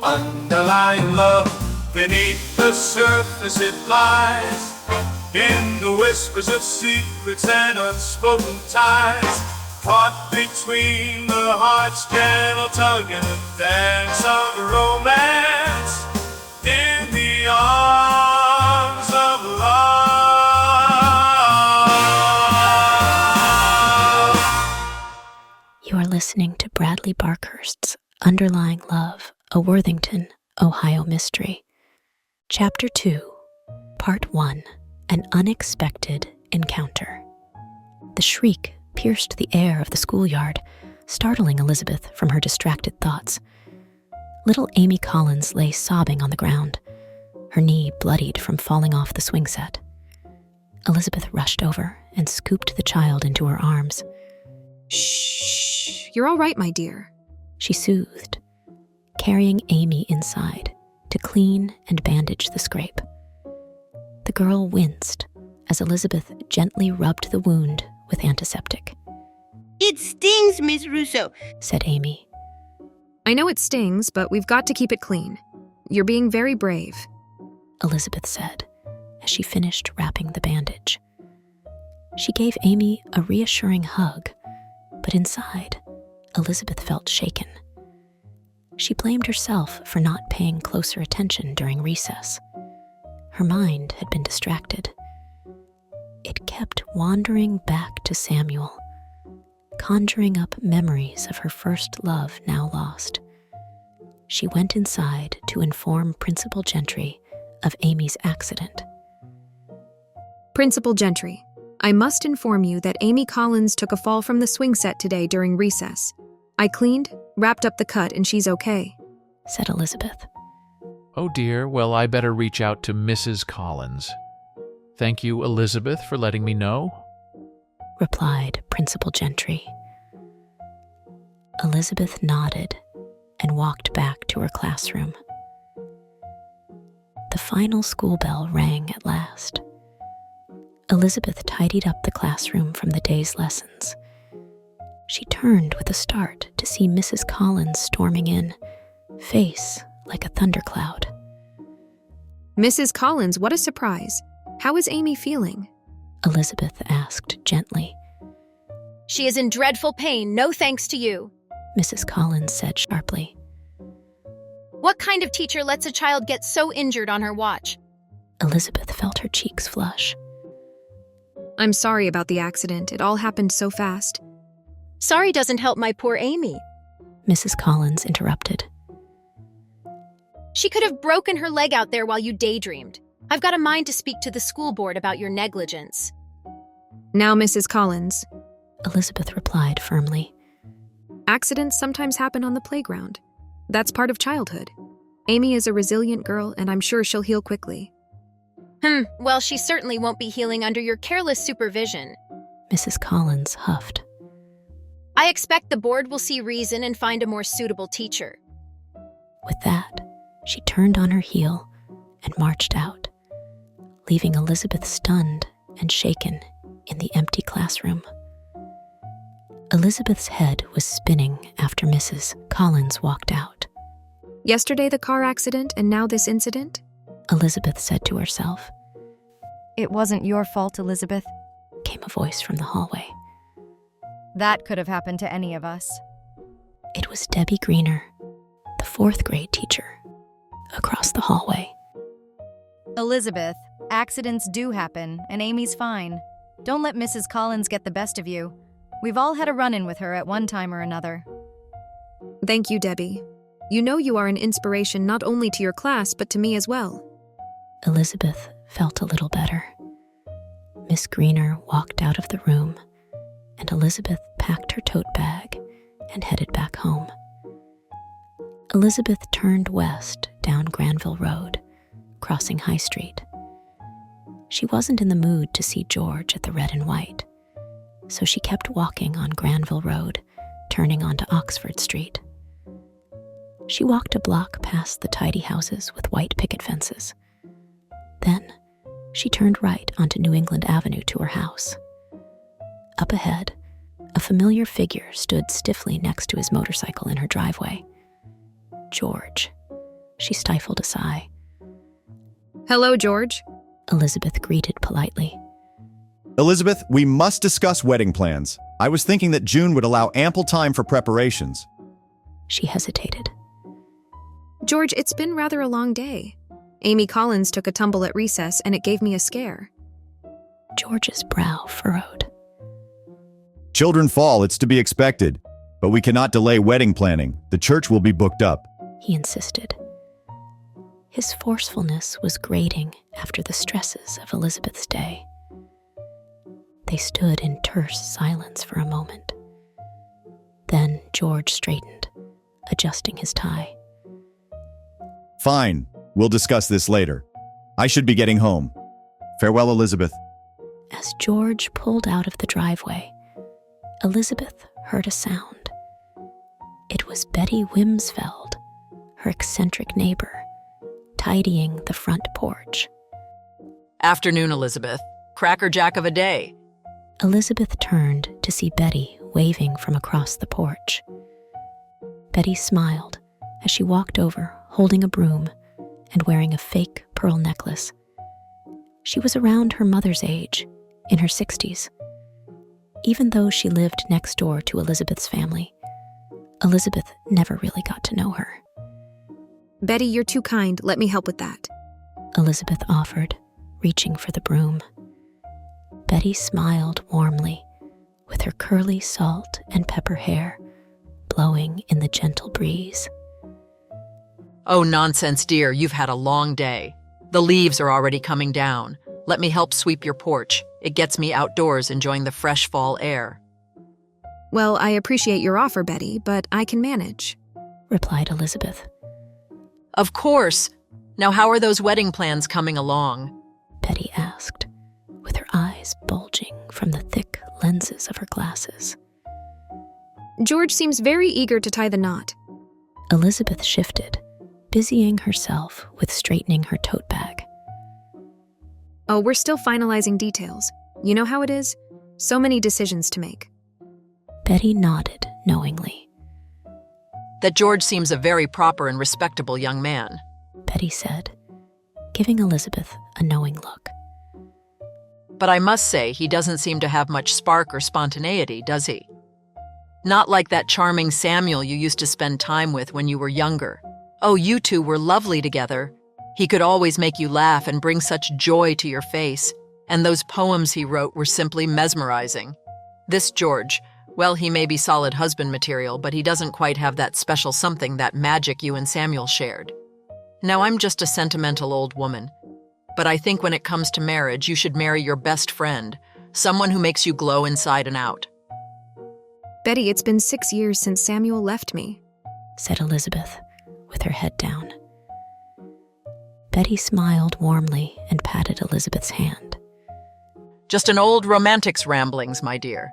Underlying love, beneath the surface it lies, in the whispers of secrets and unspoken ties, caught between the heart's gentle tug and the dance of romance, in the arms of love. You are listening to Bradley Barkhurst's Underlying Love, a Worthington, Ohio mystery. Chapter 2, Part 1, An Unexpected Encounter. The shriek pierced the air of the schoolyard, startling Elizabeth from her distracted thoughts. Little Amy Collins lay sobbing on the ground, her knee bloodied from falling off the swing set. Elizabeth rushed over and scooped the child into her arms. Shh, you're all right, my dear, she soothed, carrying Amy inside to clean and bandage the scrape. The girl winced as Elizabeth gently rubbed the wound with antiseptic. "It stings, Miss Russo," said Amy. I know it stings, but we've got to keep it clean. You're being very brave, Elizabeth said as she finished wrapping the bandage. She gave Amy a reassuring hug, but inside, Elizabeth felt shaken. She blamed herself for not paying closer attention during recess. Her mind had been distracted. It kept wandering back to Samuel, conjuring up memories of her first love now lost. She went inside to inform Principal Gentry of Amy's accident. Principal Gentry, I must inform you that Amy Collins took a fall from the swing set today during recess. I cleaned, wrapped up the cut, and she's okay, said Elizabeth. Oh dear, well, I better reach out to Mrs. Collins. Thank you, Elizabeth, for letting me know, replied Principal Gentry. Elizabeth nodded and walked back to her classroom. The final school bell rang at last. Elizabeth tidied up the classroom from the day's lessons. She turned with a start to see Mrs. Collins storming in, face like a thundercloud. Mrs. Collins, what a surprise. How is Amy feeling? Elizabeth asked gently. She is in dreadful pain, no thanks to you, Mrs. Collins said sharply. What kind of teacher lets a child get so injured on her watch? Elizabeth felt her cheeks flush. I'm sorry about the accident. It all happened so fast. Sorry doesn't help my poor Amy, Mrs. Collins interrupted. She could have broken her leg out there while you daydreamed. I've got a mind to speak to the school board about your negligence. Now, Mrs. Collins, Elizabeth replied firmly. Accidents sometimes happen on the playground. That's part of childhood. Amy is a resilient girl, and I'm sure she'll heal quickly. Well, she certainly won't be healing under your careless supervision, Mrs. Collins huffed. I expect the board will see reason and find a more suitable teacher. With that, she turned on her heel and marched out, leaving Elizabeth stunned and shaken in the empty classroom. Elizabeth's head was spinning after Mrs. Collins walked out. Yesterday the car accident, and now this incident? Elizabeth said to herself. It wasn't your fault, Elizabeth, came a voice from the hallway. That could have happened to any of us. It was Debbie Greener, the 4th grade teacher, across the hallway. Elizabeth, accidents do happen, and Amy's fine. Don't let Mrs. Collins get the best of you. We've all had a run-in with her at one time or another. Thank you, Debbie. You know you are an inspiration not only to your class, but to me as well. Elizabeth felt a little better. Miss Greener walked out of the room, and Elizabeth packed her tote bag and headed back home. Elizabeth turned west down Granville Road, crossing High Street. She wasn't in the mood to see George at the Red and White, so she kept walking on Granville Road, turning onto Oxford Street. She walked a block past the tidy houses with white picket fences. Then, she turned right onto New England Avenue to her house. Up ahead, a familiar figure stood stiffly next to his motorcycle in her driveway. George. She stifled a sigh. Hello, George. Elizabeth greeted politely. Elizabeth, we must discuss wedding plans. I was thinking that June would allow ample time for preparations. She hesitated. George, it's been rather a long day. Amy Collins took a tumble at recess and it gave me a scare. George's brow furrowed. Children fall, it's to be expected. But we cannot delay wedding planning. The church will be booked up. He insisted. His forcefulness was grating after the stresses of Elizabeth's day. They stood in terse silence for a moment. Then George straightened, adjusting his tie. Fine, we'll discuss this later. I should be getting home. Farewell, Elizabeth. As George pulled out of the driveway, Elizabeth heard a sound. It was Betty Wimsfeld, her eccentric neighbor, tidying the front porch. Afternoon, Elizabeth. Crackerjack of a day. Elizabeth turned to see Betty waving from across the porch. Betty smiled as she walked over, holding a broom and wearing a fake pearl necklace. She was around her mother's age, in her 60s. Even though she lived next door to Elizabeth's family, Elizabeth never really got to know her. Betty, you're too kind. Let me help with that. Elizabeth offered, reaching for the broom. Betty smiled warmly, with her curly salt and pepper hair blowing in the gentle breeze. Oh, nonsense, dear. You've had a long day. The leaves are already coming down. Let me help sweep your porch. It gets me outdoors enjoying the fresh fall air. Well, I appreciate your offer, Betty, but I can manage, replied Elizabeth. Of course. Now, how are those wedding plans coming along? Betty asked, with her eyes bulging from the thick lenses of her glasses. George seems very eager to tie the knot. Elizabeth shifted, busying herself with straightening her tote bag. Oh, we're still finalizing details. You know how it is? So many decisions to make. Betty nodded knowingly. That George seems a very proper and respectable young man, Betty said, giving Elizabeth a knowing look. But I must say he doesn't seem to have much spark or spontaneity, does he? Not like that charming Samuel you used to spend time with when you were younger. Oh, you two were lovely together. He could always make you laugh and bring such joy to your face, and those poems he wrote were simply mesmerizing. This George, well, he may be solid husband material, but he doesn't quite have that special something, that magic you and Samuel shared. Now, I'm just a sentimental old woman, but I think when it comes to marriage, you should marry your best friend, someone who makes you glow inside and out. Betty, it's been 6 years since Samuel left me, said Elizabeth, with her head down. Betty smiled warmly and patted Elizabeth's hand. Just an old romantic's ramblings, my dear.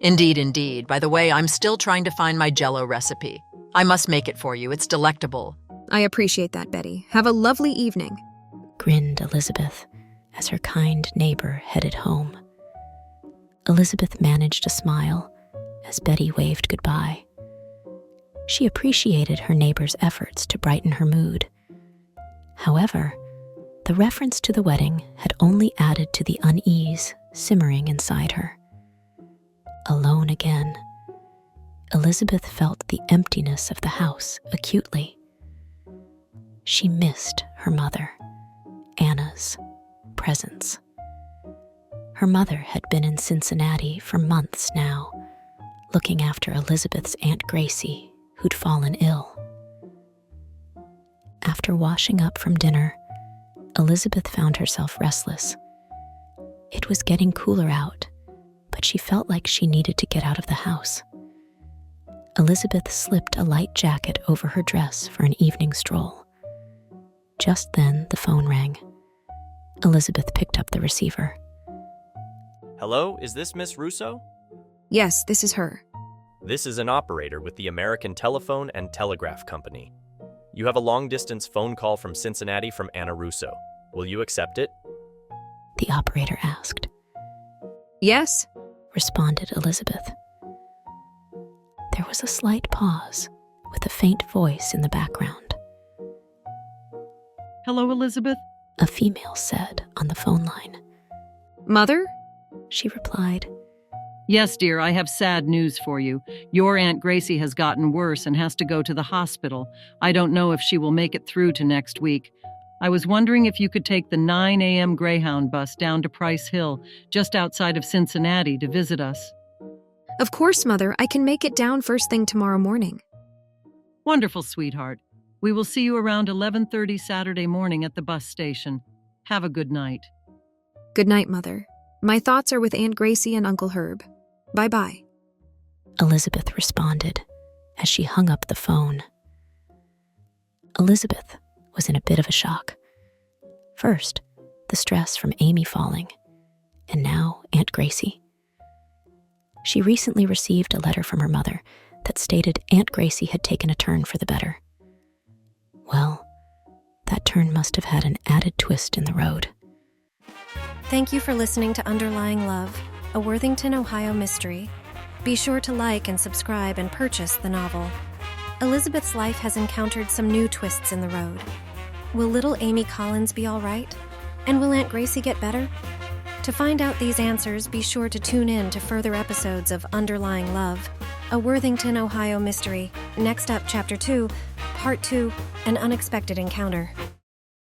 Indeed, indeed. By the way, I'm still trying to find my Jell-O recipe. I must make it for you. It's delectable. I appreciate that, Betty. Have a lovely evening, grinned Elizabeth as her kind neighbor headed home. Elizabeth managed a smile as Betty waved goodbye. She appreciated her neighbor's efforts to brighten her mood. However, the reference to the wedding had only added to the unease simmering inside her. Alone again, Elizabeth felt the emptiness of the house acutely. She missed her mother, Anna's presence. Her mother had been in Cincinnati for months now, looking after Elizabeth's Aunt Gracie, who'd fallen ill. After washing up from dinner, Elizabeth found herself restless. It was getting cooler out, but she felt like she needed to get out of the house. Elizabeth slipped a light jacket over her dress for an evening stroll. Just then, the phone rang. Elizabeth picked up the receiver. Hello, is this Miss Russo? Yes, this is her. This is an operator with the American Telephone and Telegraph Company. You have a long-distance phone call from Cincinnati from Anna Russo. Will you accept it? The operator asked. Yes, responded Elizabeth. There was a slight pause, with a faint voice in the background. Hello, Elizabeth? a female said on the phone line. Mother? She replied. Yes, dear, I have sad news for you. Your Aunt Gracie has gotten worse and has to go to the hospital. I don't know if she will make it through to next week. I was wondering if you could take the 9 a.m. Greyhound bus down to Price Hill, just outside of Cincinnati, to visit us. Of course, Mother. I can make it down first thing tomorrow morning. Wonderful, sweetheart. We will see you around 11:30 Saturday morning at the bus station. Have a good night. Good night, Mother. My thoughts are with Aunt Gracie and Uncle Herb. Bye-bye. Elizabeth responded as she hung up the phone. Elizabeth was in a bit of a shock. First, the stress from Amy falling, and now Aunt Gracie. She recently received a letter from her mother that stated Aunt Gracie had taken a turn for the better. Well, that turn must have had an added twist in the road. Thank you for listening to Underlying Love, a Worthington, Ohio mystery. Be sure to like and subscribe and purchase the novel. Elizabeth's life has encountered some new twists in the road. Will little Amy Collins be all right? And will Aunt Gracie get better? To find out these answers, be sure to tune in to further episodes of Underlying Love, a Worthington, Ohio mystery. Next up, Chapter 2, Part 2, An Unexpected Encounter.